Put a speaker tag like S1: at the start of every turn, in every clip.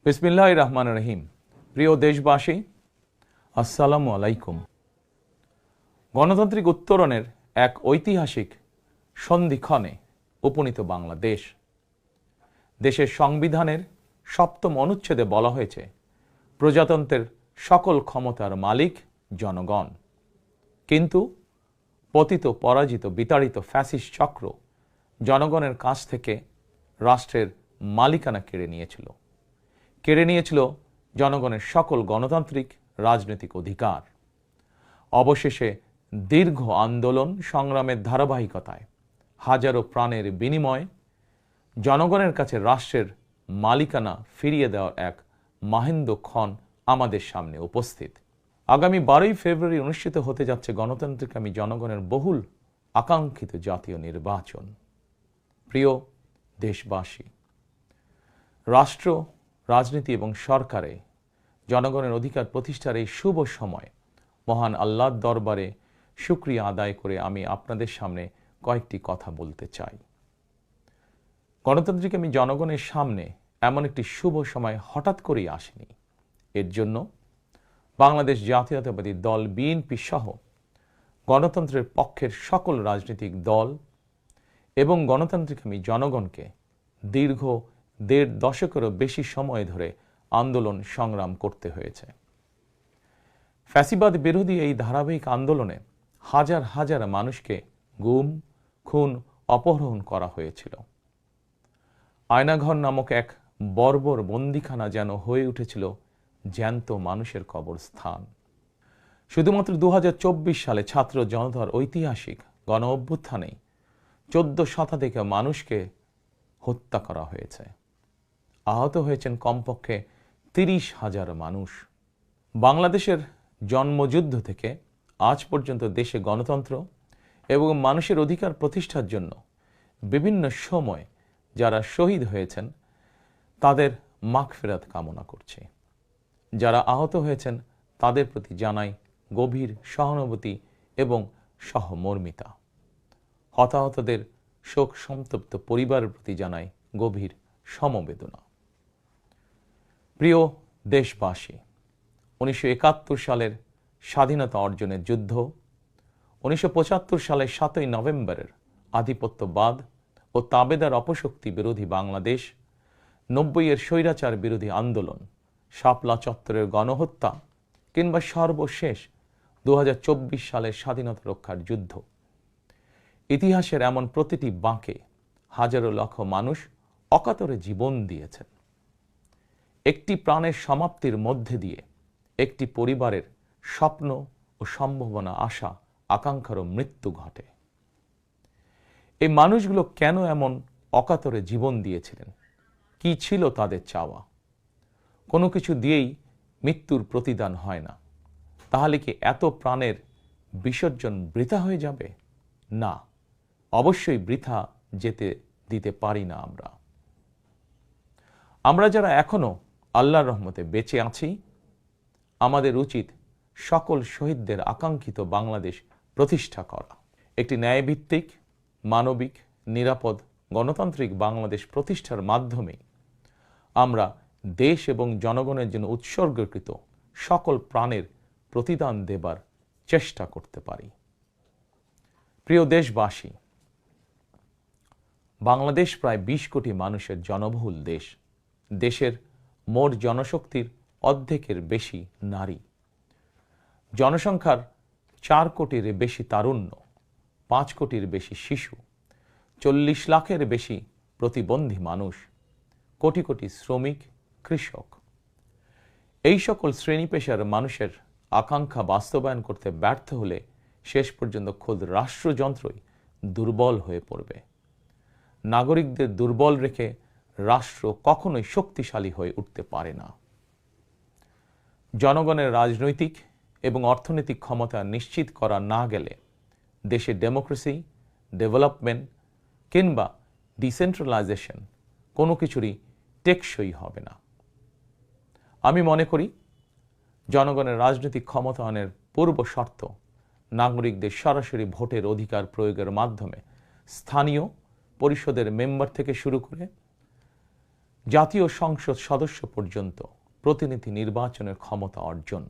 S1: বিসমিল্লাহির রহমানির রহিম। প্রিয় দেশবাসী, আসসালামু আলাইকুম। গণতান্ত্রিক উত্তরণের এক ঐতিহাসিক সন্ধিক্ষণে উপনীত বাংলাদেশ। দেশের সংবিধানের ৭ম অনুচ্ছেদে বলা হয়েছে, প্রজাতন্ত্রের সকল ক্ষমতার মালিক জনগণ। কিন্তু পতিত, পরাজিত, বিতাড়িত ফ্যাসিস্ট চক্র জনগণের কাছ থেকে রাষ্ট্রের মালিকানা কেড়ে নিয়েছিল জনগণের সকল গণতান্ত্রিক রাজনৈতিক অধিকার। অবশেষে দীর্ঘ আন্দোলন সংগ্রামের ধারাবাহিকতায় হাজারো প্রাণের বিনিময়ে জনগণের কাছে রাষ্ট্রের মালিকানা ফিরিয়ে দেওয়ার এক মাহেন্দ্রক্ষণ আমাদের সামনে উপস্থিত। আগামী 12ই ফেব্রুয়ারি অনুষ্ঠিত হতে যাচ্ছে গণতান্ত্রিকামী জনগণের বহুল আকাঙ্ক্ষিত জাতীয় নির্বাচন। প্রিয় দেশবাসী, রাষ্ট্র, রাজনীতি এবং সরকারে জনগণের অধিকার প্রতিষ্ঠার এই শুভ সময় মহান আল্লাহর দরবারে শুকরিয়া আদায় করে আমি আপনাদের সামনে কয়েকটি কথা বলতে চাই। গণতান্ত্রিকামী জনগণের সামনে এমন একটি শুভ সময় হঠাৎ করেই আসেনি। এর জন্য বাংলাদেশ জাতীয়তাবাদী দল বিএনপি সহ গণতন্ত্রের পক্ষের সকল রাজনৈতিক দল এবং গণতান্ত্রিকামী জনগণকে দীর্ঘ ১.৫ দশকেরও বেশি সময় ধরে আন্দোলন সংগ্রাম করতে হয়েছে। ফ্যাসিবাদ বিরোধী এই ধারাবাহিক আন্দোলনে হাজার হাজার মানুষকে গুম, খুন, অপহরণ করা হয়েছিল। আয়নাঘর নামক এক বর্বর বন্দিখানা যেন হয়ে উঠেছিল জ্যান্ত মানুষের কবরস্থান। শুধুমাত্র ২০২৪ সালে ছাত্র জনতার ঐতিহাসিক গণ অভ্যুত্থানেই ১৪ শতাধিক মানুষকে হত্যা করা হয়েছে। আহত হয়েছেন কমপক্ষে ৩০,০০০ মানুষ। বাংলাদেশের জন্মযুদ্ধ থেকে আজ পর্যন্ত দেশে গণতন্ত্র এবং মানুষের অধিকার প্রতিষ্ঠার জন্য বিভিন্ন সময় যারা শহীদ হয়েছেন তাদের মাগফিরাত কামনা করছি। যারা আহত হয়েছেন তাদের প্রতি জানাই গভীর সহানুভূতি এবং সহমর্মিতা। হতাহতদের শোক সন্তপ্ত পরিবারের প্রতি জানাই গভীর সমবেদনা। প্রিয় দেশবাসী, ১৯৭১ সালের স্বাধীনতা অর্জনের যুদ্ধ, ১৯৭৫ সালের ৭ই নভেম্বরের আধিপত্যবাদ ও তাবেদার অপশক্তি বিরোধী বাংলাদেশ, ৯০-এর স্বৈরাচার বিরোধী আন্দোলন, শাপলা চত্বরের গণহত্যা কিংবা সর্বশেষ ২০২৪ সালের স্বাধীনতা রক্ষার যুদ্ধ, ইতিহাসের এমন প্রতিটি বাঁকে হাজারো লক্ষ মানুষ অকাতরে জীবন দিয়েছেন। একটি প্রাণের সমাপ্তির মধ্যে দিয়ে একটি পরিবারের স্বপ্ন ও সম্ভাবনা, আশা, আকাঙ্ক্ষারও মৃত্যু ঘটে। এই মানুষগুলো কেন এমন অকাতরে জীবন দিয়েছিলেন? কি ছিল তাদের চাওয়া? কোনো কিছু দিয়েই মৃত্যুর প্রতিদান হয় না। তাহলে কি এত প্রাণের বিসর্জন বৃথা হয়ে যাবে? না, অবশ্যই বৃথা যেতে দিতে পারি না। আমরা যারা এখনো আল্লাহর রহমতে বেঁচে আছি, আমাদের উচিত সকল শহীদদের আকাঙ্ক্ষিত বাংলাদেশ প্রতিষ্ঠা করা। একটি ন্যায়ভিত্তিক, মানবিক, নিরাপদ, গণতান্ত্রিক বাংলাদেশ প্রতিষ্ঠার মাধ্যমে আমরা দেশ এবং জনগণের জন্য উৎসর্গকৃত সকল প্রাণের প্রতিদান দেবার চেষ্টা করতে পারি। প্রিয় দেশবাসী, বাংলাদেশ প্রায় ২০ কোটি মানুষের জনবহুল দেশ। দেশের মোট জনশক্তির অর্ধেকের বেশি নারী। জনসংখ্যার ৪ কোটির বেশি তারুণ্য, ৫ কোটির বেশি শিশু, ৪০ লাখের বেশি প্রতিবন্ধী মানুষ, কোটি কোটি শ্রমিক, কৃষক। এই সকল শ্রেণী পেশার মানুষের আকাঙ্ক্ষা বাস্তবায়ন করতে ব্যর্থ হলে শেষ পর্যন্ত খোদ রাষ্ট্রযন্ত্রই দুর্বল হয়ে পড়বে। নাগরিকদের দুর্বল রেখে রাষ্ট্র কখনোই শক্তিশালী হয়ে উঠতে পারে না। জনগণের রাজনৈতিক এবং অর্থনৈতিক ক্ষমতা নিশ্চিত করা না গেলে দেশে ডেমোক্রেসি, ডেভেলপমেন্ট কিংবা ডিসেন্ট্রালাইজেশন কোনো কিছুরই টেকসই হবে না। আমি মনে করি জনগণের রাজনৈতিক ক্ষমতায়নের পূর্ব শর্ত নাগরিকদের সরাসরি ভোটের অধিকার প্রয়োগের মাধ্যমে স্থানীয় পরিষদের মেম্বার থেকে শুরু করে জাতীয় সংসদ সদস্য পর্যন্ত প্রতিনিধি নির্বাচনের ক্ষমতা অর্জন,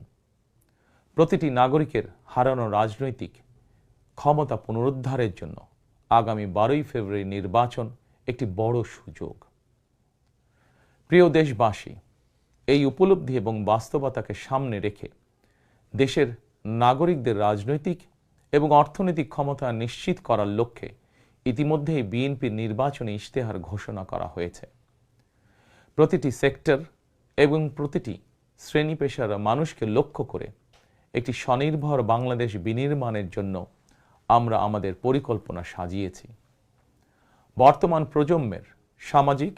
S1: প্রতিটি নাগরিকের হারানো রাজনৈতিক ক্ষমতা পুনরুদ্ধারের জন্য আগামী 12ই ফেব্রুয়ারি নির্বাচন একটি বড় সুযোগ। প্রিয় দেশবাসী, এই উপলব্ধি এবং বাস্তবতাকে সামনে রেখে দেশের নাগরিকদের রাজনৈতিক এবং অর্থনৈতিক ক্ষমতা নিশ্চিত করার লক্ষ্যে ইতিমধ্যেই বিএনপির নির্বাচনী ইশতেহার ঘোষণা করা হয়েছে। প্রতিটি সেক্টর এবং প্রতিটি শ্রেণী পেশার মানুষকে লক্ষ্য করে একটি স্বনির্ভর বাংলাদেশ বিনির্মাণের জন্য আমরা আমাদের পরিকল্পনা সাজিয়েছি। বর্তমান প্রজন্মের সামাজিক,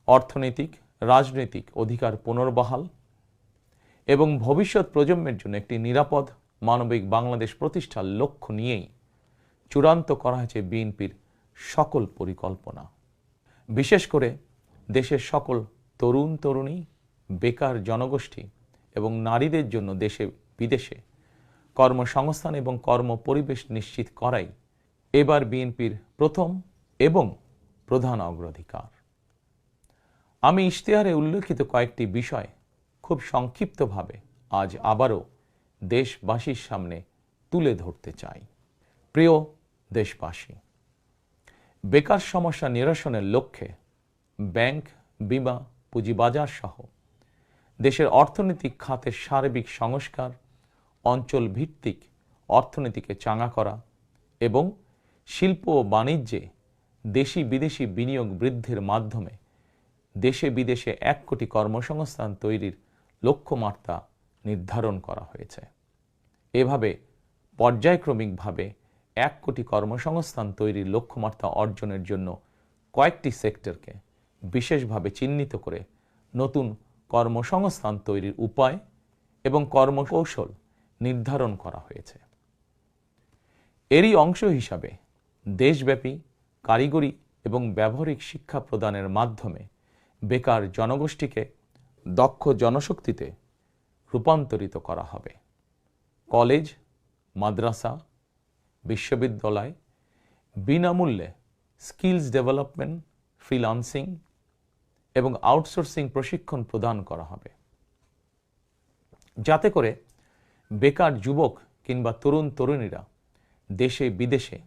S1: অর্থনৈতিক, রাজনৈতিক অধিকার পুনর্বহাল এবং ভবিষ্যৎ প্রজন্মের জন্য একটি নিরাপদ মানবিক বাংলাদেশ প্রতিষ্ঠার লক্ষ্য নিয়েই চূড়ান্ত করা হয়েছে বিএনপির সকল পরিকল্পনা। বিশেষ করে দেশের সকল তরুণ তরুণী, বেকার জনগোষ্ঠী এবং নারীদের জন্য দেশে বিদেশে কর্মসংস্থান এবং কর্ম পরিবেশ নিশ্চিত করাই এবার বিএনপির প্রথম এবং প্রধান অগ্রাধিকার। আমি ইশতেহারে উল্লেখিত কয়েকটি বিষয় খুব সংক্ষিপ্তভাবে আজ আবারও দেশবাসীর সামনে তুলে ধরতে চাই। প্রিয় দেশবাসী, বেকার সমস্যা নিরসনের লক্ষ্যে ব্যাংক, বিমা, পুঁজিবাজার সহ দেশের অর্থনৈতিক খাতের সার্বিক সংস্কার, অঞ্চল ভিত্তিক অর্থনীতিকে চাঙা করা এবং শিল্প ও বাণিজ্যে দেশি বিদেশি বিনিয়োগ বৃদ্ধির মাধ্যমে দেশে বিদেশে 1 কোটি কর্মসংস্থান তৈরির লক্ষ্যমাত্রা নির্ধারণ করা হয়েছে। এভাবে পর্যায়ক্রমিকভাবে 1 কোটি কর্মসংস্থান তৈরির লক্ষ্যমাত্রা অর্জনের জন্য কয়েকটি সেক্টরকে বিশেষভাবে চিহ্নিত করে নতুন কর্মসংস্থান তৈরির উপায় এবং কর্মকৌশল নির্ধারণ করা হয়েছে। এরই অংশ হিসাবে দেশব্যাপী কারিগরি এবং ব্যবহারিক শিক্ষা প্রদানের মাধ্যমে বেকার জনগোষ্ঠীকে দক্ষ জনশক্তিতে রূপান্তরিত করা হবে। কলেজ, মাদ্রাসা, বিশ্ববিদ্যালয় বিনামূল্যে স্কিলস ডেভেলপমেন্ট, ফ্রিল্যান্সিং এবং আউটসোর্সিং প্রশিক্ষণ প্রদান করা হবে, যাতে করে বেকার যুবক কিংবা তরুণ তরুণীরা দেশে বিদেশে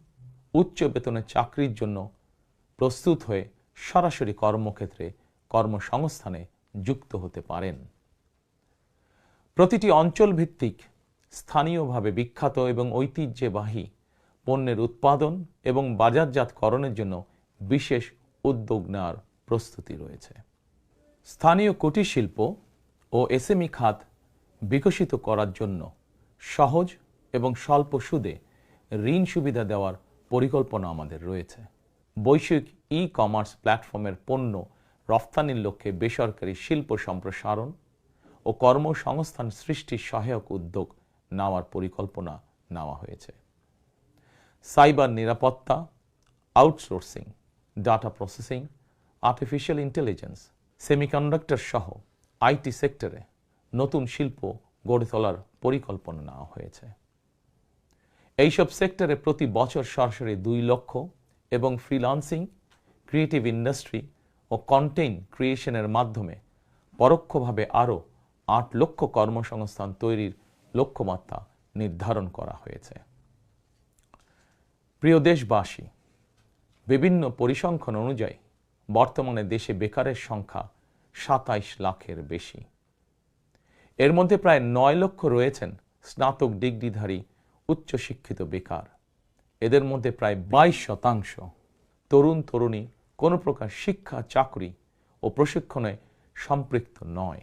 S1: উচ্চ বেতনের চাকরির জন্য প্রস্তুত হয়ে সরাসরি কর্মক্ষেত্রে কর্মসংস্থানে যুক্ত হতে পারেন। প্রতিটি অঞ্চল ভিত্তিক স্থানীয়ভাবে বিখ্যাত এবং ঐতিহ্যবাহী পণ্যের উৎপাদন এবং বাজারজাতকরণের জন্য বিশেষ উদ্যোগ নেওয়ার প্রস্তুতি রয়েছে। স্থানীয় কুটির শিল্প ও এসএমই খাত বিকশিত করার জন্য সহজ এবং স্বল্প সুদে ঋণ সুবিধা দেওয়ার পরিকল্পনা আমাদের রয়েছে। বৈশ্বিক ই-কমার্স প্ল্যাটফর্মের পণ্য রফতানির লক্ষ্যে বেসরকারি শিল্প সম্প্রসারণ ও কর্মসংস্থান সৃষ্টির সহায়ক উদ্যোগ নেওয়ার পরিকল্পনা নেওয়া হয়েছে। সাইবার নিরাপত্তা, outsourcing, data processing, artificial intelligence, semiconductor সহ আইটি সেক্টরে নতুন শিল্প গড়ে তোলার পরিকল্পনা নেওয়া হয়েছে। এইসব সেক্টরে প্রতি বছর সরাসরি 2 লক্ষ এবং ফ্রিল্যান্সিং, ক্রিয়েটিভ ইন্ডাস্ট্রি ও কন্টেন্ট ক্রিয়েশনের মাধ্যমে পরোক্ষভাবে আরও 8 লক্ষ কর্মসংস্থান তৈরির লক্ষ্যমাত্রা নির্ধারণ করা হয়েছে। প্রিয় দেশবাসী, বিভিন্ন পরিসংখ্যান অনুযায়ী বর্তমানে দেশে বেকারের সংখ্যা 27 লাখের বেশি। এর মধ্যে প্রায় 9 লক্ষ রয়েছেন স্নাতক ডিগ্রিধারী উচ্চশিক্ষিত বেকার। এদের মধ্যে প্রায় 22% তরুণ তরুণী কোনো প্রকার শিক্ষা, চাকরি ও প্রশিক্ষণে সম্পৃক্ত নয়।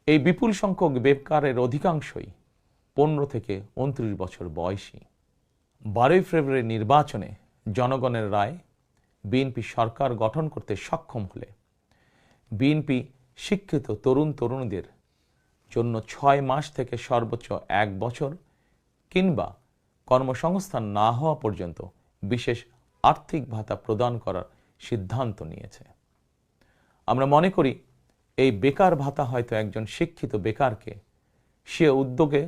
S1: এই বিপুল সংখ্যক বেকারের অধিকাংশই 15 থেকে 29 বছর বয়সী। 12ই ফেব্রুয়ারি নির্বাচনে জনগণের রায় বিএনপি সরকার গঠন করতে সক্ষম হলে বিএনপি শিক্ষিত তরুণ তরুণীদের জন্য 6 মাস থেকে সর্বোচ্চ 1 বছর কিংবা কর্মসংস্থান না হওয়া পর্যন্ত বিশেষ আর্থিক ভাতা প্রদান করার সিদ্ধান্ত নিয়েছে। আমরা মনে করি এই বেকার ভাতা হয়তো একজন শিক্ষিত বেকারকে সে উদ্যোগে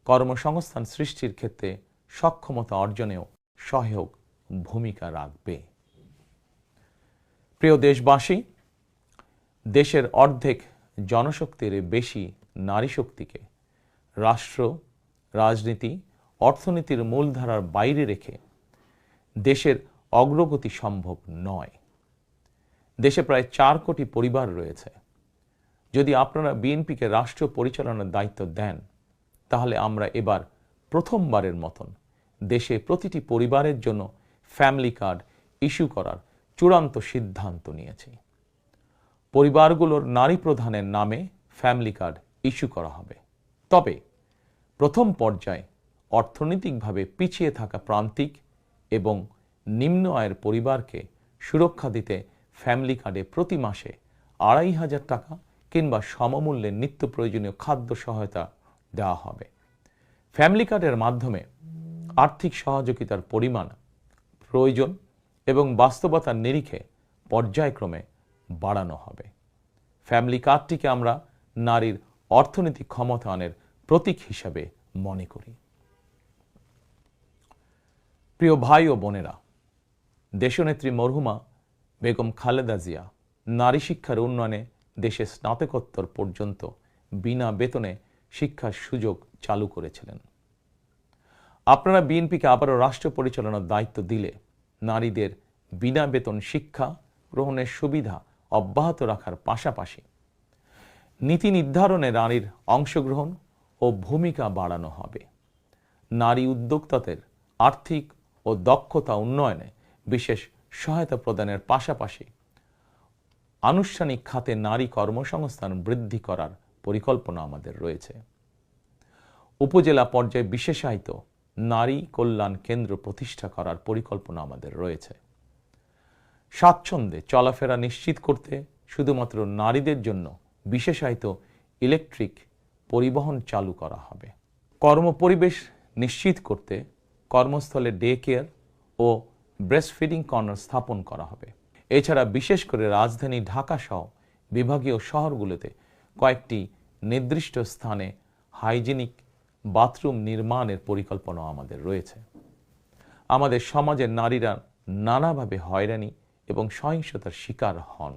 S1: কর্মসংস্থান সৃষ্টির ক্ষেত্রে সক্ষমতা অর্জনেও সহায়ক ভূমিকা রাখবে। প্রিয় দেশবাসী, দেশের অর্ধেক জনশক্তির বেশি নারী শক্তিকে রাষ্ট্র, রাজনীতি, অর্থনীতির মূলধারার বাইরে রেখে দেশের অগ্রগতি সম্ভব নয়। দেশে প্রায় 4 কোটি পরিবার রয়েছে। যদি আপনারা বিএনপিকে রাষ্ট্র পরিচালনার দায়িত্ব দেন, তাহলে আমরা এবার প্রথমবারের মতন দেশে প্রতিটি পরিবারের জন্য ফ্যামিলি কার্ড ইস্যু করার চূড়ান্ত সিদ্ধান্ত নিয়েছি। পরিবারগুলোর নারী প্রধানের নামে ফ্যামিলি কার্ড ইস্যু করা হবে। তবে প্রথম পর্যায়ে অর্থনৈতিকভাবে পিছিয়ে থাকা প্রান্তিক এবং নিম্ন আয়ের পরিবারকে সুরক্ষা দিতে ফ্যামিলি কার্ডে প্রতি মাসে 2,500 টাকা কিংবা সমমূল্যে নিত্য প্রয়োজনীয় খাদ্য সহায়তা দেওয়া হবে। ফ্যামিলি কার্ডের মাধ্যমে আর্থিক সহযোগিতার পরিমাণ, প্রয়োজন এবং বাস্তবতার নিরিখে পর্যায়ক্রমে বাড়ানো হবে। ফ্যামিলি কার্ডটিকে আমরা নারীর অর্থনৈতিক ক্ষমতায়নের প্রতীক হিসাবে মনে করি। প্রিয় ভাই ও বোনেরা, দেশনেত্রী মরহুমা বেগম খালেদা জিয়া নারী শিক্ষার উন্নয়নে দেশে স্নাতকোত্তর পর্যন্ত বিনা বেতনে শিক্ষার সুযোগ চালু করেছিলেন। আপনারা বিএনপিকে আবারও রাষ্ট্র পরিচালনার দায়িত্ব দিলে নারীদের বিনা বেতন শিক্ষা গ্রহণের সুবিধা অব্যাহত রাখার পাশাপাশি নীতি নির্ধারণে নারীর অংশগ্রহণ ও ভূমিকা বাড়ানো হবে। নারী উদ্যোক্তাদের আর্থিক ও দক্ষতা উন্নয়নে বিশেষ সহায়তা প্রদানের পাশাপাশি আনুষ্ঠানিক খাতে নারী কর্মসংস্থান বৃদ্ধি করার পরিকল্পনা আমাদের রয়েছে। উপজেলা পর্যায়ে বিশেষায়িত নারী কল্যাণ কেন্দ্র প্রতিষ্ঠা করার পরিকল্পনা আমাদের রয়েছে। স্বাচ্ছন্দ্যে চলাফেরা নিশ্চিত করতে শুধুমাত্র নারীদের জন্য বিশেষায়িত ইলেকট্রিক পরিবহন চালু করা হবে। কর্মপরিবেশ নিশ্চিত করতে কর্মস্থলে ডে কেয়ার ও ব্রেস্টফিডিং কর্নার স্থাপন করা হবে। এছাড়া বিশেষ করে রাজধানী ঢাকা সহ বিভাগীয় শহরগুলোতে কয়েকটি নির্দিষ্ট স্থানে হাইজিনিক বাথরুম নির্মাণের পরিকল্পনা আমাদের রয়েছে। আমাদের সমাজের নারীরা নানাভাবে হয়রানি এবং সহিংসতার শিকার হন।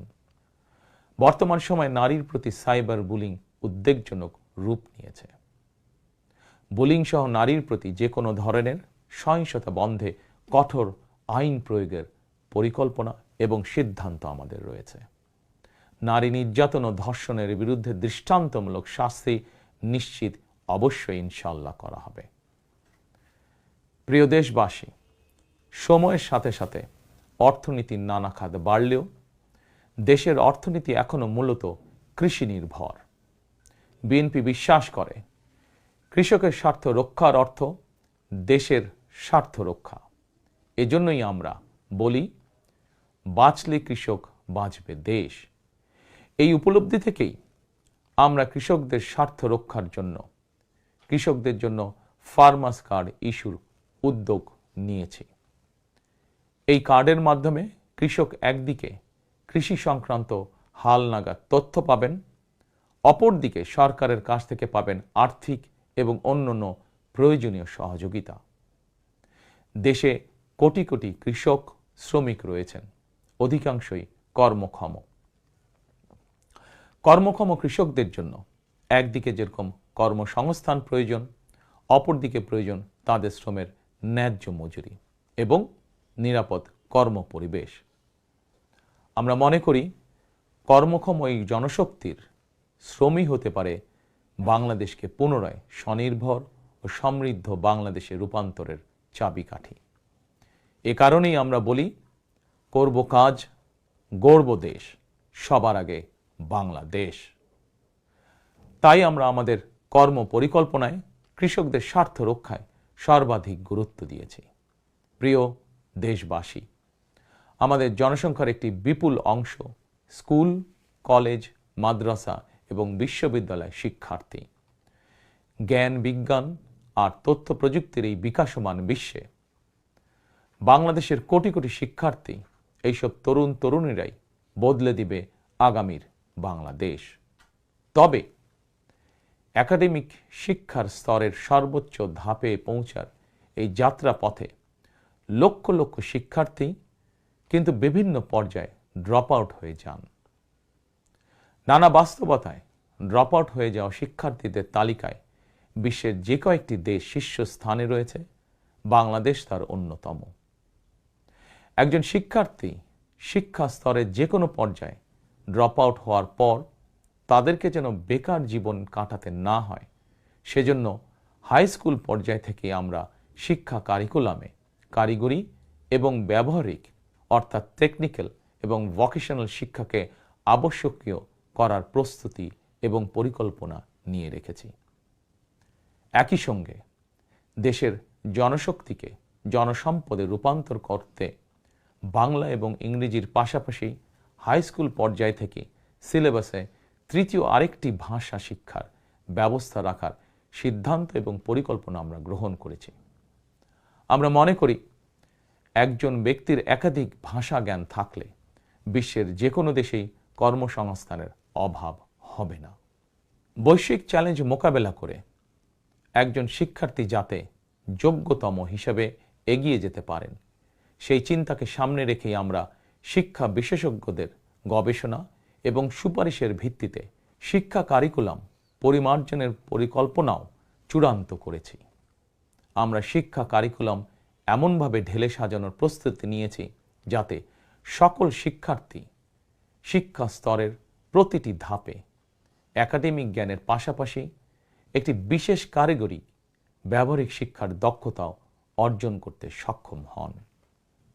S1: বর্তমান সময়ে নারীর প্রতি সাইবার বুলিং উদ্বেগজনক রূপ নিয়েছে। বুলিং সহ নারীর প্রতি যে কোনো ধরনের সহিংসতা বন্ধে কঠোর আইন প্রয়োগের পরিকল্পনা এবং সিদ্ধান্ত আমাদের রয়েছে। নারী নির্যাতন ও ধর্ষণের বিরুদ্ধে দৃষ্টান্তমূলক শাস্তি নিশ্চিত অবশ্যই ইনশাআল্লাহ করা হবে। প্রিয় দেশবাসী, সময়ের সাথে সাথে অর্থনীতির নানা খাত বাড়লেও দেশের অর্থনীতি এখনো মূলত কৃষি নির্ভর। বিএনপি বিশ্বাস করে কৃষকের স্বার্থ রক্ষার অর্থ দেশের স্বার্থ রক্ষা। এজন্যই আমরা বলি, বাঁচলে কৃষক বাঁচবে দেশ। এই উপলব্ধি থেকেই আমরা কৃষকদের স্বার্থ রক্ষার জন্য কৃষকদের জন্য ফার্মার্স কার্ড ইস্যুর উদ্যোগ নিয়েছি। এই কার্ডের মাধ্যমে কৃষক একদিকে কৃষি সংক্রান্ত হালনাগাদ তথ্য পাবেন, অপরদিকে সরকারের কাছ থেকে পাবেন আর্থিক এবং অন্যান্য প্রয়োজনীয় সহযোগিতা। দেশে কোটি কোটি কৃষক শ্রমিক রয়েছেন, অধিকাংশই কর্মক্ষম। কর্মক্ষম কৃষকদের জন্য একদিকে যেরকম কর্মসংস্থান প্রয়োজন, অপরদিকে প্রয়োজন তাদের শ্রমের ন্যায্য মজুরি এবং নিরাপদ কর্মপরিবেশ। আমরা মনে করি কর্মক্ষম এই জনশক্তির শ্রমই হতে পারে বাংলাদেশকে পুনরায় স্বনির্ভর ও সমৃদ্ধ বাংলাদেশে রূপান্তরের চাবিকাঠি। এ কারণেই আমরা বলি, করব কাজ, গড়ব দেশ, সবার আগে বাংলাদেশ। তাই আমরা আমাদের কর্ম পরিকল্পনায় কৃষকদের স্বার্থ রক্ষায় সর্বাধিক গুরুত্ব দিয়েছি। প্রিয় দেশবাসী, আমাদের জনসংখ্যার একটি বিপুল অংশ স্কুল, কলেজ, মাদ্রাসা এবং বিশ্ববিদ্যালয় শিক্ষার্থী। জ্ঞান, বিজ্ঞান আর তথ্য প্রযুক্তির এই বিকাশমান বিশ্বে বাংলাদেশের কোটি কোটি শিক্ষার্থী, এইসব তরুণ তরুণীরাই বদলে দিবে আগামীর বাংলাদেশ। তবে একাডেমিক শিক্ষার স্তরের সর্বোচ্চ ধাপে পৌঁছার এই যাত্রা পথে লক্ষ লক্ষ শিক্ষার্থী কিন্তু বিভিন্ন পর্যায়ে ড্রপ আউট হয়ে যান। নানা বাস্তবতায় ড্রপ আউট হয়ে যাওয়া শিক্ষার্থীদের তালিকায় বিশ্বের যে কয়েকটি দেশ শীর্ষস্থানে রয়েছে, বাংলাদেশ তার অন্যতম। একজন শিক্ষার্থী শিক্ষা স্তরের যে কোনো পর্যায়ে ড্রপ আউট হওয়ার পর তাদেরকে যেন বেকার জীবন কাটাতে না হয়, সেজন্য হাই স্কুল পর্যায় থেকে আমরা শিক্ষা কারিকুলামে কারিগরি এবং ব্যবহারিক অর্থাৎ টেকনিক্যাল এবং ভোকেশনাল শিক্ষাকে আবশ্যকীয় করার প্রস্তুতি এবং পরিকল্পনা নিয়ে রেখেছি। একই সঙ্গে দেশের জনশক্তিকে জনসম্পদে রূপান্তর করতে বাংলা এবং ইংরেজির পাশাপাশি হাই স্কুল পর্যায় থেকে সিলেবাসে তৃতীয় আরেকটি ভাষা শিক্ষার ব্যবস্থা রাখার সিদ্ধান্ত এবং পরিকল্পনা আমরা গ্রহণ করেছি। আমরা মনে করি একজন ব্যক্তির একাধিক ভাষা জ্ঞান থাকলে বিশ্বের যে কোনো দেশেই কর্মসংস্থানের অভাব হবে না। বৈশ্বিক চ্যালেঞ্জ মোকাবেলা করে একজন শিক্ষার্থী যাতে যোগ্যতম হিসেবে এগিয়ে যেতে পারেন, সেই চিন্তাকে সামনে রেখেই আমরা শিক্ষা বিশেষজ্ঞদের গবেষণা এবং সুপারিশের ভিত্তিতে শিক্ষা কারিকুলাম পরিমার্জনের পরিকল্পনাও চূড়ান্ত করেছি। আমরা শিক্ষা কারিকুলাম এমনভাবে ঢেলে সাজানোর প্রস্তুতি নিয়েছি যাতে সকল শিক্ষার্থী শিক্ষা স্তরের প্রতিটি ধাপে একাডেমিক জ্ঞানের পাশাপাশি একটি বিশেষ কারিগরি ব্যবহারিক শিক্ষার দক্ষতাও অর্জন করতে সক্ষম হন।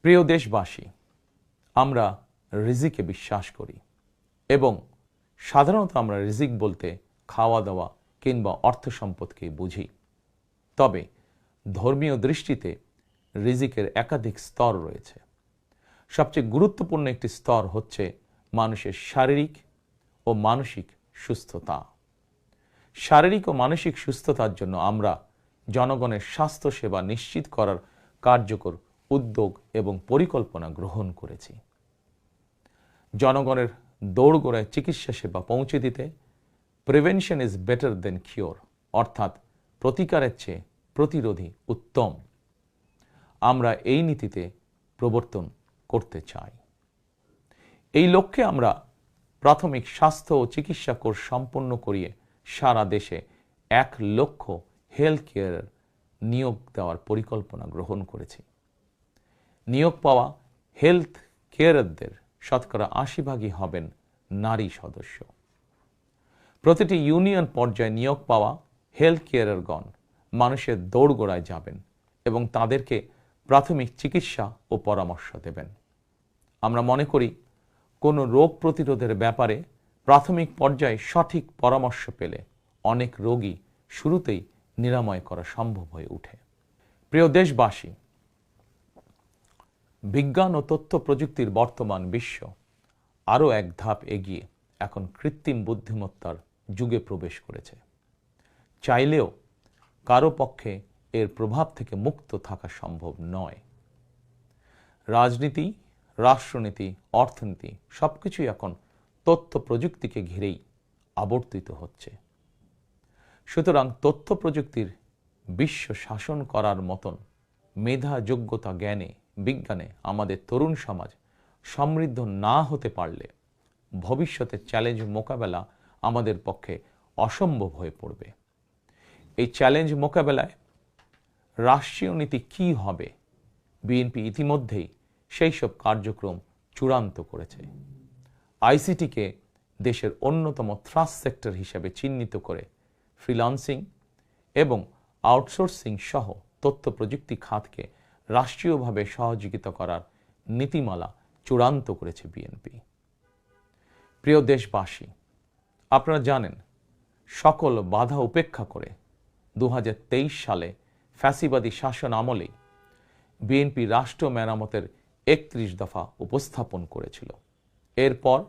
S1: প্রিয় দেশবাসী, আমরা রিজিকে বিশ্বাস করি এবং সাধারণত আমরা রিজিক বলতে খাওয়া দাওয়া কিংবা অর্থ সম্পদকেই বুঝি। তবে ধর্মীয় দৃষ্টিতে রিজিকের একাধিক স্তর রয়েছে। সবচেয়ে গুরুত্বপূর্ণ একটি স্তর হচ্ছে মানুষের শারীরিক ও মানসিক সুস্থতা। শারীরিক ও মানসিক সুস্থতার জন্য আমরা জনগণের স্বাস্থ্য সেবা নিশ্চিত করার কার্যকর উদ্যোগ এবং পরিকল্পনা গ্রহণ করেছি। জনগণের দৌড়গোড়ায় চিকিৎসা সেবা পৌঁছে দিতে prevention is better then cure, অর্থাৎ প্রতিকারের চেয়ে প্রতিরোধী উত্তম, আমরা এই নীতিতে প্রবর্তন করতে চাই। এই লক্ষ্যে আমরা প্রাথমিক স্বাস্থ্য ও চিকিৎসা কোর্স সম্পন্ন করিয়ে সারা দেশে 1 লক্ষ হেলথ কেয়ার নিয়োগ দেওয়ার পরিকল্পনা গ্রহণ করেছি। নিয়োগ পাওয়া হেলথ কেয়ারদের শতকরা 80% হবেন নারী সদস্য। প্রতিটি ইউনিয়ন পর্যায়ে নিয়োগ পাওয়া হেলথ কেয়ারগণ মানুষের দৌড়গোড়ায় যাবেন এবং তাদেরকে প্রাথমিক চিকিৎসা ও পরামর্শ দেবেন। আমরা মনে করি কোনো রোগ প্রতিরোধের ব্যাপারে প্রাথমিক পর্যায়ে সঠিক পরামর্শ পেলে অনেক রোগী শুরুতেই নিরাময় করা সম্ভব হয়ে ওঠে। প্রিয় দেশবাসী, বিজ্ঞান ও তথ্য প্রযুক্তির বর্তমান বিশ্ব আরও এক ধাপ এগিয়ে এখন কৃত্রিম বুদ্ধিমত্তার যুগে প্রবেশ করেছে। চাইলেও কারো পক্ষে এর প্রভাব থেকে মুক্ত থাকা সম্ভব নয়। রাজনীতি, রাষ্ট্রনীতি, অর্থনীতি সবকিছুই এখন তথ্য প্রযুক্তিকে ঘিরেই আবর্তিত হচ্ছে। সুতরাং তথ্য প্রযুক্তির বিশ্ব শাসন করার মতন মেধা, যোগ্যতা, জ্ঞানে, বিজ্ঞানে আমাদের তরুণ সমাজ সমৃদ্ধ না হতে পারলে ভবিষ্যতের চ্যালেঞ্জ মোকাবেলা আমাদের পক্ষে অসম্ভব হয়ে পড়বে। এই চ্যালেঞ্জ মোকাবেলায় রাষ্ট্রীয় নীতি কী হবে, বিএনপি ইতিমধ্যেই সেই সব কার্যক্রম চূড়ান্ত করেছে। আইসিটিকে দেশের অন্যতম থ্রাস্ট সেক্টর হিসেবে চিহ্নিত করে ফ্রিল্যান্সিং এবং আউটসোর্সিং সহ তথ্য প্রযুক্তি খাতকে রাষ্ট্রীয়ভাবে সহযোগিতা করার নীতিমালা চূড়ান্ত করেছে বিএনপি। প্রিয় দেশবাসী, আপনারা জানেন সকল বাধা উপেক্ষা করে 2023 সালে ফ্যাসিবাদী শাসন আমলেই বিএনপি রাষ্ট্র মেরামতের 31 দফা উপস্থাপন করেছিল। এরপর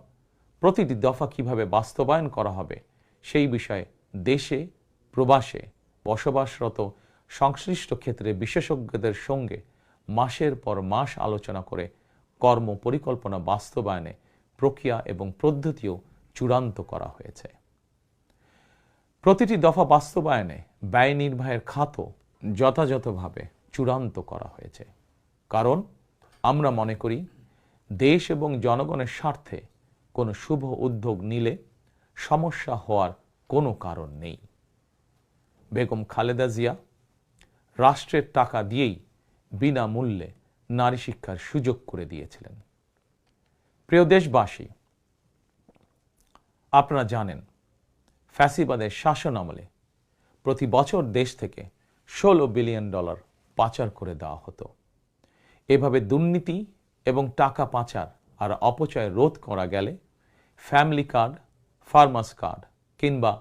S1: প্রতিটি দফা কিভাবে বাস্তবায়ন করা হবে সেই বিষয়ে দেশে প্রবাসে বসবাসরত সংশ্লিষ্ট ক্ষেত্রে বিশেষজ্ঞদের সঙ্গে মাসের পর মাস আলোচনা করে কর্ম পরিকল্পনা বাস্তবায়নে প্রক্রিয়া এবং পদ্ধতিও চূড়ান্ত করা হয়েছে। প্রতিটি দফা বাস্তবায়নে ব্যয় নির্বাহের খাতও যথাযথভাবে চূড়ান্ত করা হয়েছে। কারণ আমরা মনে করি দেশ এবং জনগণের স্বার্থে কোনো শুভ উদ্যোগ নিলে সমস্যা হওয়ার কোনো কারণ নেই। বেগম খালেদা জিয়া রাষ্ট্রের টাকা দিয়েই বিনামূল্যে নারী শিক্ষার সুযোগ করে দিয়েছিলেন। প্রিয় দেশবাসী, আপনারা জানেন ফ্যাসিবাদের শাসন আমলে প্রতি বছর দেশ থেকে $16 বিলিয়ন পাচার করে দেওয়া হতো। এভাবে দুর্নীতি এবং টাকা পাচার আর অপচয় রোধ করা গেলে ফ্যামিলি কার্ড, ফার্মার্স কার্ড কিংবা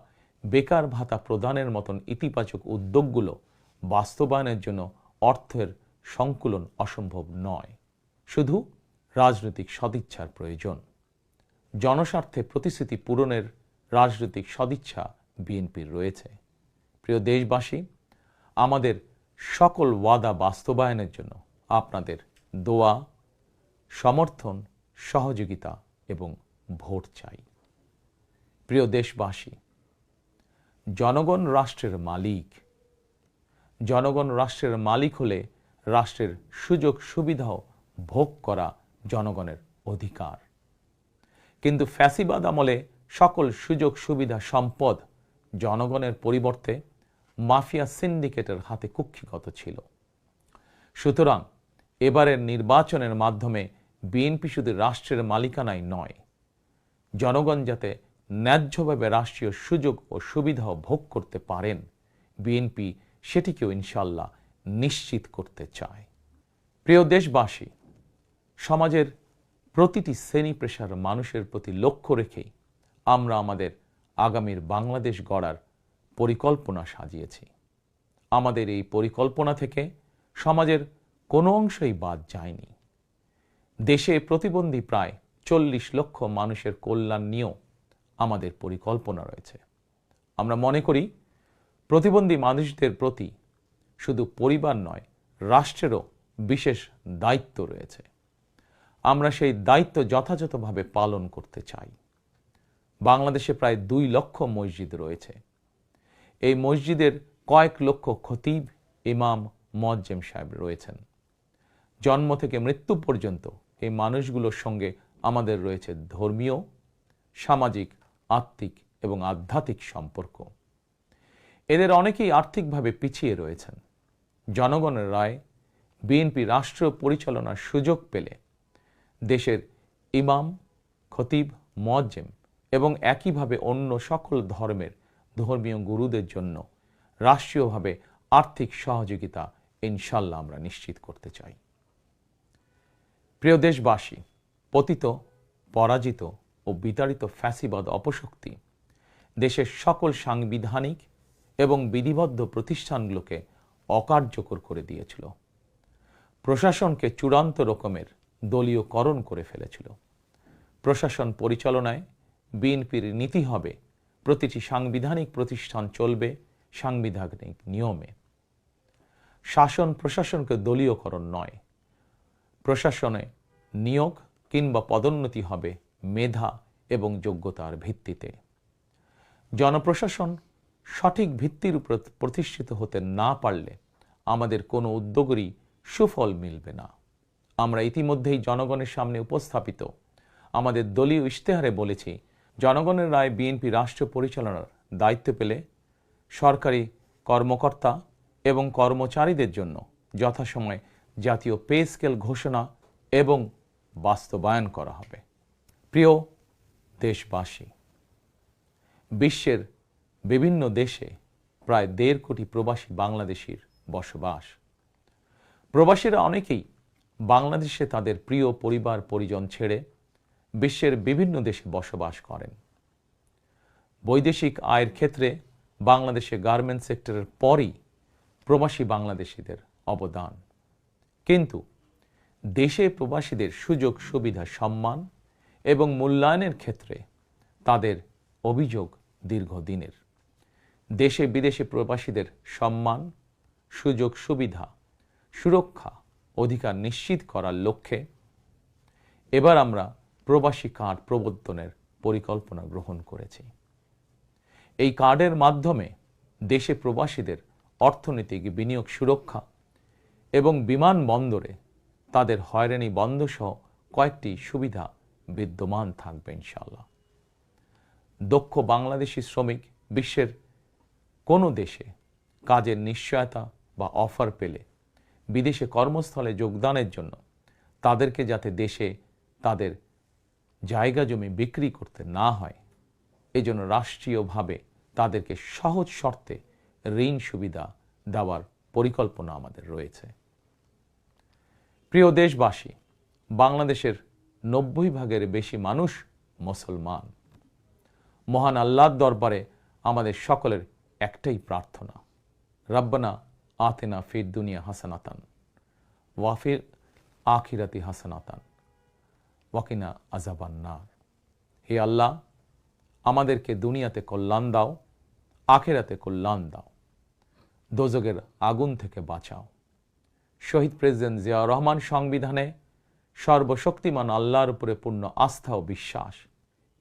S1: বেকার ভাতা প্রদানের মতন ইতিবাচক উদ্যোগগুলো বাস্তবায়নের জন্য অর্থের সংকুলন অসম্ভব নয়। শুধু রাজনৈতিক সদিচ্ছার প্রয়োজন। জনস্বার্থে প্রতিশ্রুতি পূরণের রাজনৈতিক সদিচ্ছা বিএনপির রয়েছে। প্রিয় দেশবাসী, আমাদের সকল ওয়াদা বাস্তবায়নের জন্য আপনাদের দোয়া, সমর্থন, সহযোগিতা এবং ভোট চাই। প্রিয় দেশবাসী, জনগণ রাষ্ট্রের মালিক। জনগণ রাষ্ট্রের মালিক হলে রাষ্ট্রের সুযোগ সুবিধাও ভোগ করা জনগণের অধিকার। কিন্তু ফ্যাসিবাদ আমলে সকল সুযোগ সুবিধা সম্পদ জনগণের পরিবর্তে মাফিয়া সিন্ডিকেটের হাতে কুক্ষিগত ছিল। সুতরাং এবারের নির্বাচনের মাধ্যমে বিএনপি শুধু রাষ্ট্রের মালিকানায় নয়, জনগণ যাতে ন্যায্যভাবে রাষ্ট্রীয় সুযোগ ও সুবিধাও ভোগ করতে পারেন, বিএনপি সেটিকেও ইনশাল্লাহ নিশ্চিত করতে চায়। প্রিয় দেশবাসী, সমাজের প্রতিটি শ্রেণী পেশার মানুষের প্রতি লক্ষ্য রেখেই আমরা আমাদের আগামীর বাংলাদেশ গড়ার পরিকল্পনা সাজিয়েছি। আমাদের এই পরিকল্পনা থেকে সমাজের কোনো অংশই বাদ যায়নি। দেশে প্রতিবন্ধী প্রায় 40 লক্ষ মানুষের কল্যাণ নিয়েও আমাদের পরিকল্পনা রয়েছে। আমরা মনে করি প্রতিবন্ধী মানুষদের প্রতি শুধু পরিবার নয়, রাষ্ট্রেরও বিশেষ দায়িত্ব রয়েছে। আমরা সেই দায়িত্ব যথাযথভাবে পালন করতে চাই। বাংলাদেশে প্রায় 2 লক্ষ মসজিদ রয়েছে। এই মসজিদের কয়েক লক্ষ খতিব, ইমাম, মুয়াজ্জিম সাহেব রয়েছেন। জন্ম থেকে মৃত্যু পর্যন্ত এই মানুষগুলোর সঙ্গে আমাদের রয়েছে ধর্মীয়, সামাজিক, আত্মিক এবং আধ্যাত্মিক সম্পর্ক। এদের অনেকেই আর্থিকভাবে পিছিয়ে রয়েছেন। জনগণের রায় বিএনপি রাষ্ট্র পরিচালনার সুযোগ পেলে দেশের ইমাম, খতিব, মুয়াজ্জিম এবং একইভাবে অন্য সকল ধর্মের ধর্মীয় গুরুদের জন্য রাষ্ট্রীয়ভাবে আর্থিক সহযোগিতা ইনশাল্লাহ আমরা নিশ্চিত করতে চাই। প্রিয় দেশবাসী, পতিত, পরাজিত ও বিতাড়িত ফ্যাসিবাদ অপশক্তি দেশের সকল সাংবিধানিক এবং বিধিবদ্ধ প্রতিষ্ঠানগুলোকে অকার্যকর করে দিয়েছিল। প্রশাসনকে চূড়ান্ত রকমের দলীয়করণ করে ফেলেছিল। প্রশাসন পরিচালনায় বিএনপির নীতি হবে প্রতিটি সাংবিধানিক প্রতিষ্ঠান চলবে সাংবিধানিক নিয়মে। শাসন প্রশাসনকে দলীয়করণ নয়। প্রশাসনে নিয়োগ কিংবা পদোন্নতি হবে মেধা এবং যোগ্যতার ভিত্তিতে। জনপ্রশাসন সঠিক ভিত্তির উপর প্রতিষ্ঠিত হতে না পারলে আমাদের কোনো উদ্যোগেরই সুফল মিলবে না। আমরা ইতিমধ্যেই জনগণের সামনে উপস্থাপিত আমাদের দলীয় ইশতেহারে বলেছি, জনগণের রায় বিএনপি রাষ্ট্র পরিচালনার দায়িত্ব পেলে সরকারি কর্মকর্তা এবং কর্মচারীদের জন্য যথাসময়ে জাতীয় পে স্কেল ঘোষণা এবং বাস্তবায়ন করা হবে। প্রিয় দেশবাসী, বিশ্বের বিভিন্ন দেশে প্রায় 1.5 কোটি প্রবাসী বাংলাদেশির বসবাস। প্রবাসীরা অনেকেই বাংলাদেশে তাদের প্রিয় পরিবার পরিজন ছেড়ে বিশ্বের বিভিন্ন দেশে বসবাস করেন। বৈদেশিক আয়ের ক্ষেত্রে বাংলাদেশে গার্মেন্টস সেক্টরের পরই প্রবাসী বাংলাদেশিদের অবদান। কিন্তু দেশে প্রবাসীদের সুযোগ সুবিধা, সম্মান এবং মূল্যায়নের ক্ষেত্রে তাদের অভিযোগ দীর্ঘদিনের। দেশে বিদেশে প্রবাসীদের সম্মান, সুযোগ সুবিধা, সুরক্ষা, অধিকার নিশ্চিত করার লক্ষ্যে এবার আমরা প্রবাসী কার্ড প্রবর্তনের পরিকল্পনা গ্রহণ করেছি। এই কার্ডের মাধ্যমে দেশে প্রবাসীদের অর্থনৈতিক বিনিয়োগ সুরক্ষা এবং বিমানবন্দরে তাদের হয়রানি বন্ধ সহ কয়েকটি সুবিধা বিদ্যমান থাকবে ইনশাআল্লাহ। দক্ষ বাংলাদেশি শ্রমিক বিশ্বের কোনো দেশে কাজের নিশ্চয়তা বা অফার পেলে বিদেশে কর্মস্থলে যোগদানের জন্য তাদেরকে যাতে দেশে তাদের জায়গা জমি বিক্রি করতে না হয়, এজন্য রাষ্ট্রীয়ভাবে তাদেরকে সহজ শর্তে ঋণ সুবিধা দেওয়ার পরিকল্পনা আমাদের রয়েছে। প্রিয় দেশবাসী, বাংলাদেশের 90% বেশি মানুষ মুসলমান। মহান আল্লাহর দরবারে আমাদের সকলের একটাই প্রার্থনা, রব্বানা আতিনা ফিদ দুনিয়া হাসানাতান ওয়া ফিল আখিরাতি হাসানাতান ওয়া কিনা আযাবান নার। হে আল্লাহ, আমাদেরকে দুনিয়াতে কল্যাণ দাও, আখিরাতে কল্যাণ দাও, দোজখের আগুন থেকে বাঁচাও। শহীদ প্রেসিডেন্ট জিয়াউর রহমান সংবিধানে সর্বশক্তিমান আল্লাহর উপরে পূর্ণ আস্থা ও বিশ্বাস,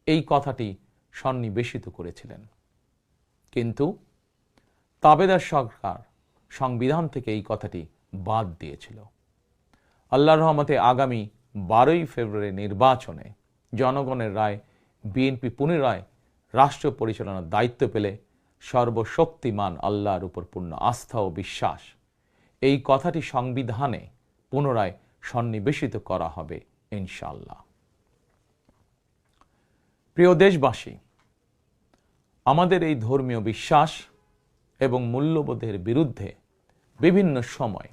S1: এই কথাটি সন্নিবেশিত করেছিলেন। কিন্তু তাবেদার সরকার সংবিধান থেকে এই কথাটি বাদ দিয়েছিল। আল্লাহর রহমতে আগামী 12ই ফেব্রুয়ারি নির্বাচনে জনগণের রায় বিএনপি পুনরায় রাষ্ট্র পরিচালনার দায়িত্ব পেলে সর্বশক্তিমান আল্লাহর উপর পূর্ণ আস্থা ও বিশ্বাস, এই কথাটি সংবিধানে পুনরায় সন্নিবেশিত করা হবে ইনশাআল্লাহ। প্রিয় দেশবাসী, আমাদের এই ধর্মীয় বিশ্বাস এবং মূল্যবোধের বিরুদ্ধে বিভিন্ন সময়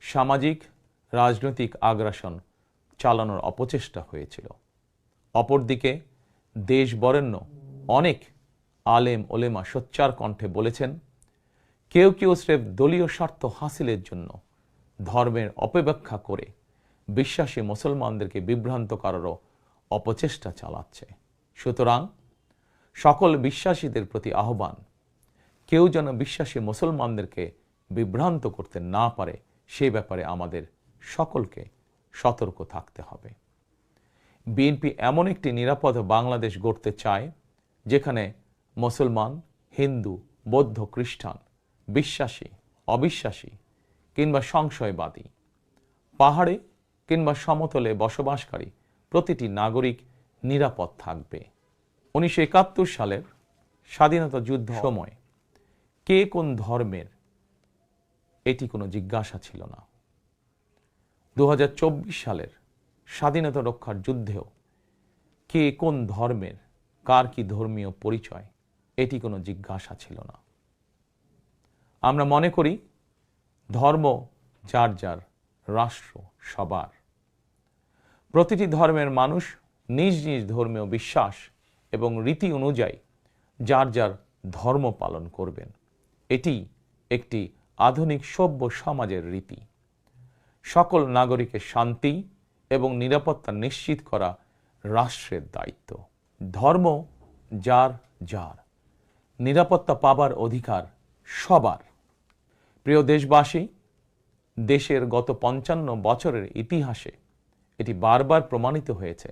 S1: সামাজিক রাজনৈতিক আগ্রাসন চালানোর অপচেষ্টা হয়েছিল। অপরদিকে দেশ বরেণ্য অনেক আলেম ওলেমা সোচ্চার কণ্ঠে বলেছেন, কেউ কেউ স্রেফ দলীয় স্বার্থ হাসিলের জন্য ধর্মের অপব্যাখ্যা করে বিশ্বাসী মুসলমানদেরকে বিভ্রান্ত করারও অপচেষ্টা চালাচ্ছে। সুতরাং সকল বিশ্বাসীদের প্রতি আহ্বান, কেউ যেন বিশ্বাসী মুসলমানদেরকে বিভ্রান্ত করতে না পারে সে ব্যাপারে আমাদের সকলকে সতর্ক থাকতে হবে। বিএনপি এমন একটি নিরাপদ বাংলাদেশ গড়তে চায় যেখানে মুসলমান, হিন্দু, বৌদ্ধ, খ্রিস্টান, বিশ্বাসী, অবিশ্বাসী কিংবা সংশয়বাদী, পাহাড়ে কিংবা সমতলে বসবাসকারী প্রতিটি নাগরিক নিরাপদ থাকবে। 1971 সালের স্বাধীনতা যুদ্ধ সময় কে কোন ধর্মের এটি কোনো জিজ্ঞাসা ছিল না। 2024 সালের স্বাধীনতা রক্ষার যুদ্ধেও কে কোন ধর্মের, কার কি ধর্মীয় পরিচয়, এটি কোনো জিজ্ঞাসা ছিল না। আমরা মনে করি ধর্ম যার যার, রাষ্ট্র সবার। প্রতিটি ধর্মের মানুষ নিজ নিজ ধর্মীয় বিশ্বাস এবং রীতি অনুযায়ী যার যার ধর্ম পালন করবেন। এটি একটি আধুনিক সভ্য সমাজের রীতি। সকল নাগরিকের শান্তি এবং নিরাপত্তা নিশ্চিত করা রাষ্ট্রের দায়িত্ব। ধর্ম যার যার, নিরাপত্তা পাবার অধিকার সবার। প্রিয় দেশবাসী, দেশের গত 55 বছরের ইতিহাসে এটি বারবার প্রমাণিত হয়েছে,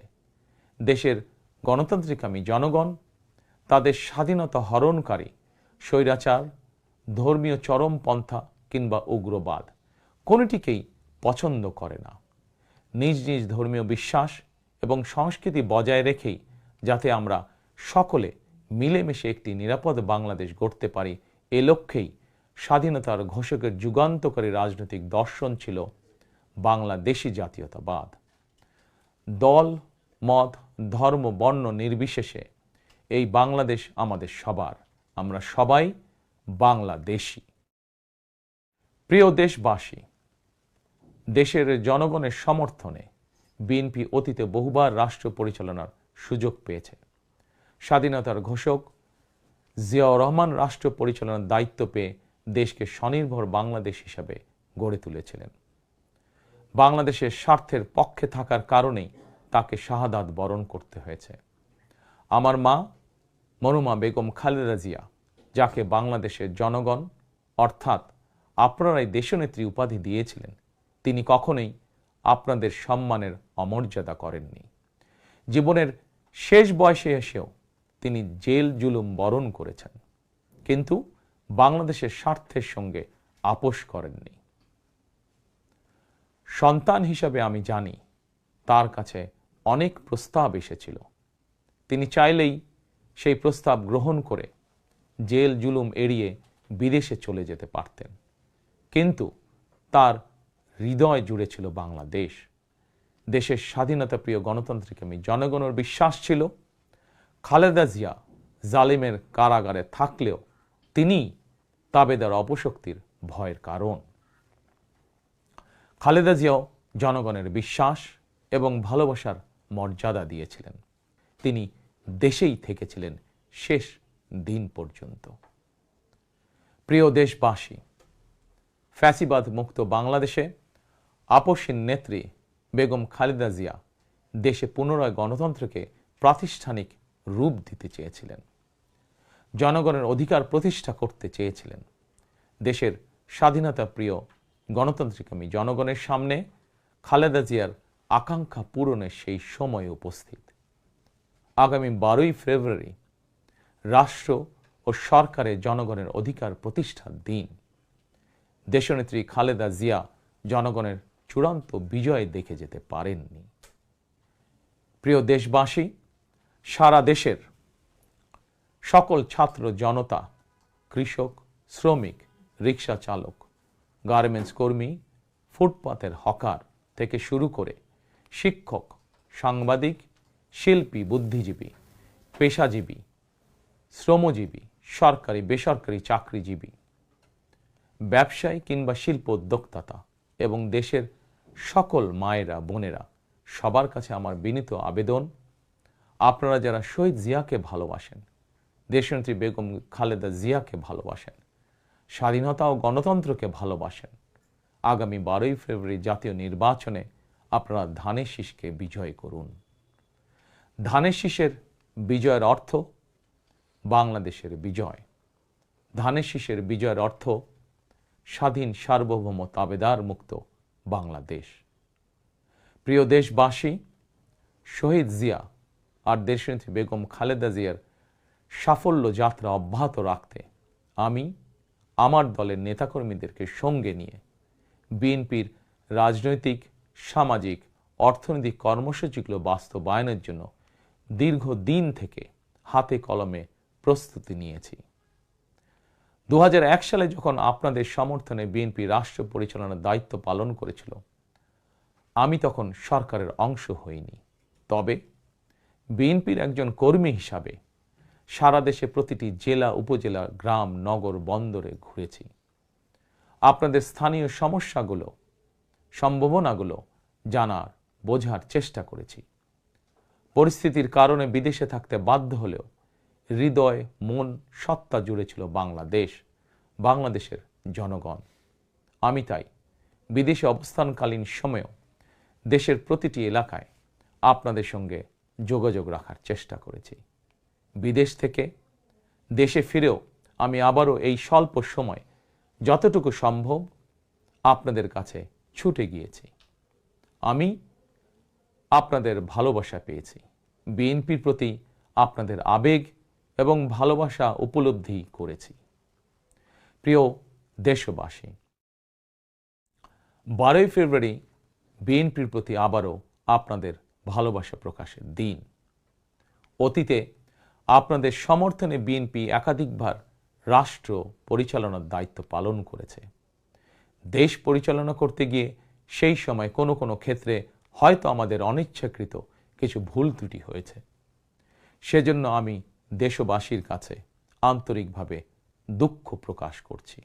S1: দেশের গণতান্ত্রিকামী জনগণ তাদের স্বাধীনতা হরণকারী স্বৈরাচার, ধর্মীয় চরমপন্থা কিংবা উগ্রবাদ কোনোটিকেই পছন্দ করে না। নিজ নিজ ধর্মীয় বিশ্বাস এবং সংস্কৃতি বজায় রেখেই যাতে আমরা সকলে মিলেমিশে একটি নিরাপদ বাংলাদেশ গড়তে পারি, এ লক্ষ্যেই স্বাধীনতার ঘোষকের যুগান্তকারী রাজনৈতিক দর্শন ছিল বাংলাদেশি জাতীয়তাবাদ। দল, মত, ধর্ম, বর্ণ নির্বিশেষে এই বাংলাদেশ আমাদের সবার। আমরা সবাই বাংলাদেশী। প্রিয় দেশবাসী, দেশের জনগণের সমর্থনে বিএনপি অতীতে বহুবার রাষ্ট্র পরিচালনার সুযোগ পেয়েছে। স্বাধীনতার ঘোষক জিয়াউর রহমান রাষ্ট্র পরিচালনার দায়িত্ব পেয়ে দেশকে স্বনির্ভর বাংলাদেশ হিসাবে গড়ে তুলেছিলেন। বাংলাদেশের স্বার্থের পক্ষে থাকার কারণেই তাকে শাহাদাত বরণ করতে হয়েছে। আমার মা মরহুমা বেগম খালেদা জিয়া, যাকে বাংলাদেশের জনগণ অর্থাৎ আপনারাই দেশনেত্রী উপাধি দিয়েছিলেন, তিনি কখনোই আপনাদের সম্মানের অমর্যাদা করেননি। জীবনের শেষ বয়সে এসেও তিনি জেল জুলুম বরণ করেছেন, কিন্তু বাংলাদেশের স্বার্থের সঙ্গে আপোষ করেননি। সন্তান হিসাবে আমি জানি তার কাছে অনেক প্রস্তাব এসেছিল। তিনি চাইলেই সেই প্রস্তাব গ্রহণ করে জেল জুলুম এড়িয়ে বিদেশে চলে যেতে পারতেন, কিন্তু তার হৃদয় জুড়ে ছিল বাংলাদেশ। দেশের স্বাধীনতাপ্রিয় গণতন্ত্রকামী জনগণের বিশ্বাস ছিল খালেদা জিয়া জালিমের কারাগারে থাকলেও তিনি তাবেদার অপশক্তির ভয়ের কারণ। খালেদা জিয়াও জনগণের বিশ্বাস এবং ভালোবাসার মর্যাদা দিয়েছিলেন। তিনি দেশেই থেকেছিলেন শেষ দিন পর্যন্ত। প্রিয় দেশবাসী, ফ্যাসিবাদ মুক্ত বাংলাদেশে আপসহীন নেত্রী বেগম খালেদা জিয়া দেশে পুনরায় গণতন্ত্রকে প্রাতিষ্ঠানিক রূপ দিতে চেয়েছিলেন, জনগণের অধিকার প্রতিষ্ঠা করতে চেয়েছিলেন। দেশের স্বাধীনতা প্রিয় গণতন্ত্রকামী জনগণের সামনে খালেদা জিয়ার আকাঙ্ক্ষা পূরণের সেই সময় উপস্থিত। আগামী 12ই ফেব্রুয়ারি রাষ্ট্র ও সরকারের জনগণের অধিকার প্রতিষ্ঠার দিন। দেশনেত্রী খালেদা জিয়া জনগণের চূড়ান্ত বিজয় দেখে যেতে পারেননি। প্রিয় দেশবাসী, সারা দেশের সকল ছাত্র জনতা, কৃষক, শ্রমিক, রিক্সা চালক, গার্মেন্টস কর্মী, ফুটপাতের হকার থেকে শুরু করে শিক্ষক, সাংবাদিক, শিল্পী, বুদ্ধিজীবী, পেশাজীবী, শ্রমজীবী, সরকারি বেসরকারি চাকরিজীবী, ব্যবসায়ী কিংবা শিল্প উদ্যোক্তা এবং দেশের সকল মায়েরা, বোনেরা, সবার কাছে আমার বিনীত আবেদন, আপনারা যারা শহীদ জিয়াকে ভালোবাসেন, দেশনেত্রী বেগম খালেদা জিয়াকে ভালোবাসেন, স্বাধীনতা ও গণতন্ত্রকে ভালোবাসেন, আগামী 12ই ফেব্রুয়ারি জাতীয় নির্বাচনে আপনারা ধানের শীষকে বিজয় করুন। ধানের শীষের বিজয়ের অর্থ বাংলাদেশের বিজয়। ধানের শীষের বিজয়ের অর্থ স্বাধীন, সার্বভৌম, তাবেদার মুক্ত বাংলাদেশ। প্রিয় দেশবাসী, শহীদ জিয়া আর দেশনেত্রী বেগম খালেদা জিয়ার সাফল্য যাত্রা অব্যাহত রাখতে আমি আমার দলের নেতাকর্মীদেরকে সঙ্গে নিয়ে বিএনপির রাজনৈতিক, সামাজিক, অর্থনৈতিক কর্মসূচিগুলো বাস্তবায়নের জন্য দীর্ঘদিন থেকে হাতে কলমে প্রস্তুতি নিয়েছি। 2001 সালে যখন আপনাদের সমর্থনে বিএনপি রাষ্ট্র পরিচালনার দায়িত্ব পালন করেছিল, আমি তখন সরকারের অংশ হইনি। তবে বিএনপির একজন কর্মী হিসাবে সারা দেশে প্রতিটি জেলা, উপজেলা, গ্রাম, নগর, বন্দরে ঘুরেছি। আপনাদের স্থানীয় সমস্যাগুলো, সম্ভাবনাগুলো জানার, বোঝার চেষ্টা করেছি। পরিস্থিতির কারণে বিদেশে থাকতে বাধ্য হলেও হৃদয়, মন, সত্তা জুড়ে ছিল বাংলাদেশ, বাংলাদেশের জনগণ। আমি তাই বিদেশে অবস্থানকালীন সময়েও দেশের প্রতিটি এলাকায় আপনাদের সঙ্গে যোগাযোগ রাখার চেষ্টা করেছি। বিদেশ থেকে দেশে ফিরেও আমি আবারও এই স্বল্প সময় যতটুকু সম্ভব আপনাদের কাছে ছুটে গিয়েছি। আমি আপনাদের ভালোবাসা পেয়েছি, বিএনপির প্রতি আপনাদের আবেগ এবং ভালোবাসা উপলব্ধি করেছি। প্রিয় দেশবাসী, 12ই ফেব্রুয়ারি বিএনপির প্রতি আবারও আপনাদের ভালোবাসা প্রকাশের দিন। অতীতে আপনাদের সমর্থনে বিএনপি একাধিকবার রাষ্ট্র পরিচালনার দায়িত্ব পালন করেছে। দেশ পরিচালনা করতে গিয়ে সেই সময় কোনো কোনো ক্ষেত্রে হয়তো আমাদের অনিচ্ছাকৃত কিছু ভুল ত্রুটি হয়েছে। সেজন্য আমি দেশবাসীর কাছে আন্তরিকভাবে দুঃখ প্রকাশ করছি।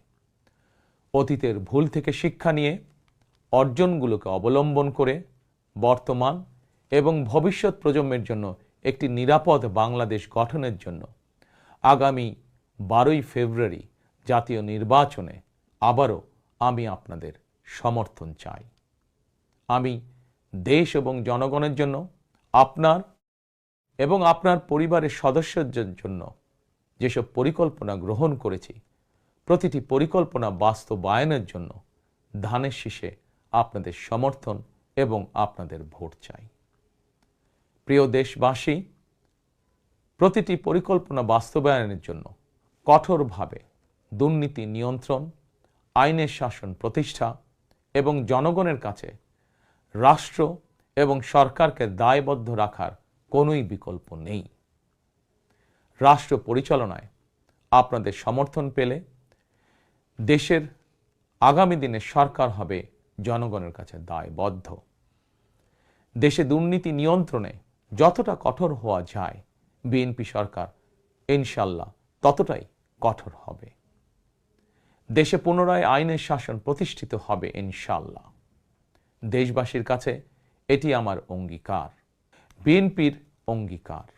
S1: অতীতের ভুল থেকে শিক্ষা নিয়ে অর্জনগুলোকে অবলম্বন করে বর্তমান এবং ভবিষ্যৎ প্রজন্মের জন্য একটি নিরাপদ বাংলাদেশ গঠনের জন্য আগামী 12ই ফেব্রুয়ারি জাতীয় নির্বাচনে আবারও আমি আপনাদের সমর্থন চাই। আমি দেশ এবং জনগণের জন্য, আপনার এবং আপনার পরিবারের সদস্যদের জন্য যেসব পরিকল্পনা গ্রহণ করেছি, প্রতিটি পরিকল্পনা বাস্তবায়নের জন্য ধানের শীষে আপনাদের সমর্থন এবং আপনাদের ভোট চাই। প্রিয় দেশবাসী, প্রতিটি পরিকল্পনা বাস্তবায়নের জন্য কঠোরভাবে দুর্নীতি নিয়ন্ত্রণ, আইনের শাসন প্রতিষ্ঠা এবং জনগণের কাছে রাষ্ট্র এবং সরকারকে দায়বদ্ধ রাখার কোনোই বিকল্প নেই। রাষ্ট্র পরিচালনায় আপনাদের সমর্থন পেলে দেশের আগামী দিনে সরকার হবে জনগণের কাছে দায়বদ্ধ। দেশে দুর্নীতি নিয়ন্ত্রণে যতটা কঠোর হওয়া যায়, বিএনপি সরকার ইনশাল্লাহ ততটাই কঠোর হবে। দেশে পুনরায় আইনের শাসন প্রতিষ্ঠিত হবে ইনশাল্লাহ। দেশবাসীর কাছে এটি আমার অঙ্গীকার, বিএনপির অঙ্গীকার।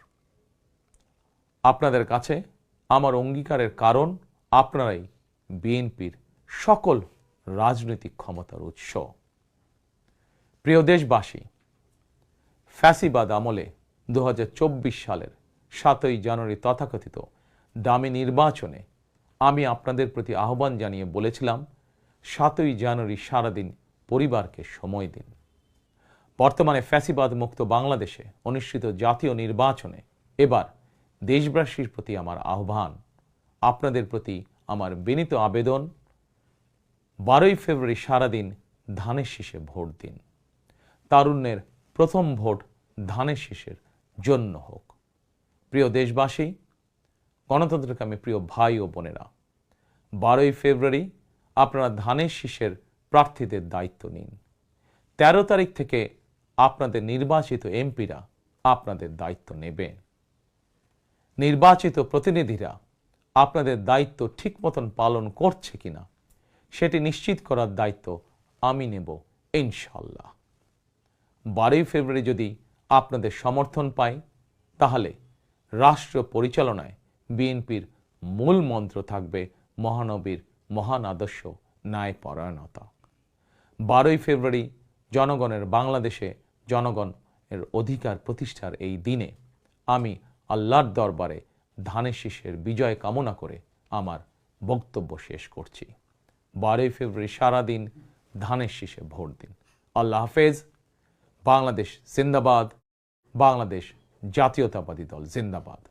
S1: আপনাদের কাছে আমার অঙ্গীকারের কারণ আপনারাই বিএনপির সকল রাজনৈতিক ক্ষমতার উৎস। প্রিয় দেশবাসী, ফ্যাসিবাদ আমলে 2024 সালের 7ই জানুয়ারি তথাকথিত দামি নির্বাচনে আমি আপনাদের প্রতি আহ্বান জানিয়ে বলেছিলাম, 7ই জানুয়ারি সারাদিন পরিবারকে সময় দিন। বর্তমানে ফ্যাসিবাদ মুক্ত বাংলাদেশে অনুষ্ঠিত জাতীয় নির্বাচনে এবার দেশবাসীর প্রতি আমার আহ্বান, আপনাদের প্রতি আমার বিনীত আবেদন, 12ই ফেব্রুয়ারি সারাদিন ধানের শীষে ভোট দিন। তারুণ্যের প্রথম ভোট ধানের শীষের জন্য হোক। প্রিয় দেশবাসী, গণতন্ত্রকামী প্রিয় ভাই ও বোনেরা, 12ই ফেব্রুয়ারি আপনারা ধানের শীষের প্রার্থীদের দায়িত্ব নিন। 13 তারিখ থেকে আপনাদের নির্বাচিত এমপিরা আপনাদের দায়িত্ব নেবে। নির্বাচিত প্রতিনিধিরা আপনাদের দায়িত্ব ঠিক মতন পালন করছে কিনা সেটি নিশ্চিত করার দায়িত্ব আমি নেব ইনশাল্লাহ। 12ই ফেব্রুয়ারি যদি আপনাদের সমর্থন পাই, তাহলে রাষ্ট্র পরিচালনায় বিএনপির মূল মন্ত্র থাকবে মহানবীর মহান আদর্শ, ন্যায়পরায়ণতা। 12ই ফেব্রুয়ারি জনগণের বাংলাদেশে জনগণের অধিকার প্রতিষ্ঠার এই দিনে আমি আল্লাহর দরবারে ধানের শীষের বিজয় কামনা করে আমার বক্তব্য শেষ করছি। 12ই ফেব্রুয়ারি সারাদিন ধানের শীষে ভোট দিন। আল্লাহ হাফেজ। বাংলাদেশ জিন্দাবাদ। বাংলাদেশ জাতীয়তাবাদী দল জিন্দাবাদ।